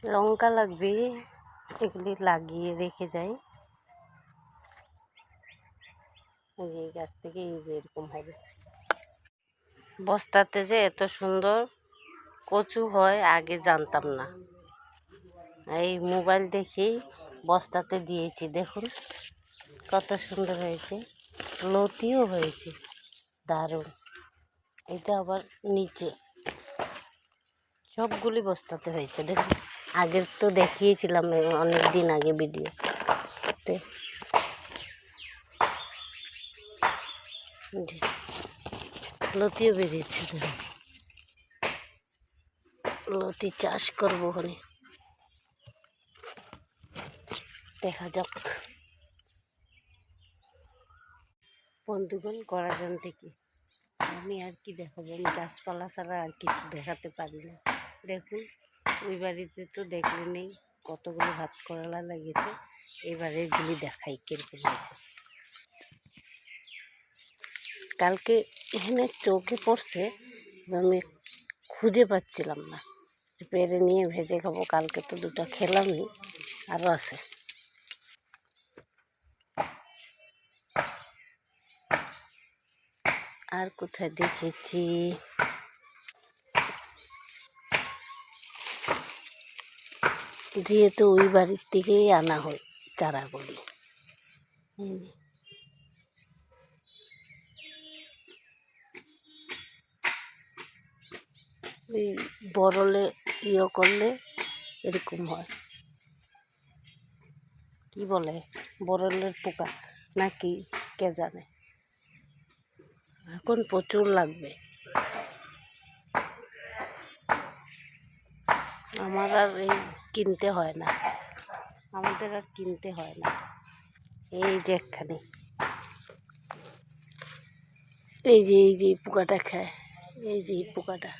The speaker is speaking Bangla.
লঙ্কা লাগবে, এগুলি লাগিয়ে রেখে যাই। এই গাছ থেকে এই যে এরকম হবে। বস্তাতে যে এত সুন্দর কচু হয় আগে জানতাম না, এই মোবাইল দেখেই বস্তাতে দিয়েছি। দেখুন কত সুন্দর হয়েছে, লতিও হয়েছে, দারুণ। এটা আবার নিচে সবগুলি বস্তাতে হয়েছে। দেখুন আগের তো দেখিয়েছিলাম অনেক দিন আগে ভিডিওতে। লতিও বেরিয়েছে, দেখুন লতি চাষ করবো ওখানে, দেখা যাক। বন্ধুগণ করা জানতে কি, আমি আর কি দেখাবো, আমি গাছপালা ছাড়া আর কিছু দেখাতে পারি না। দেখুন ওই বাড়িতে তো দেখলে নেই কতগুলো ভাত করলা লেগেছে, এবারে এগুলি দেখাই কিরকম হয়েছে। কালকে এখানে চোখে পড়ছে, আমি খুঁজে পাচ্ছিলাম না, পেরে নিয়ে ভেজে খাবো। কালকে তো দুটো খেলামই, আরও আছে। আর কোথায় দেখেছি, যেহেতু ওই বাড়ির থেকেই আনা হয় চারাগুলি। ওই বরলে করলে এরকম হয়, কি বলে বরলের পোকা নাকি কে জানে। এখন প্রচুর লাগবে, আমার আর এই কিনতে হয় না, আমাদের আর কিনতে হয় না। এই যে একখানি, এই যে পোকাটা খায়, এই যে এই পোকাটা।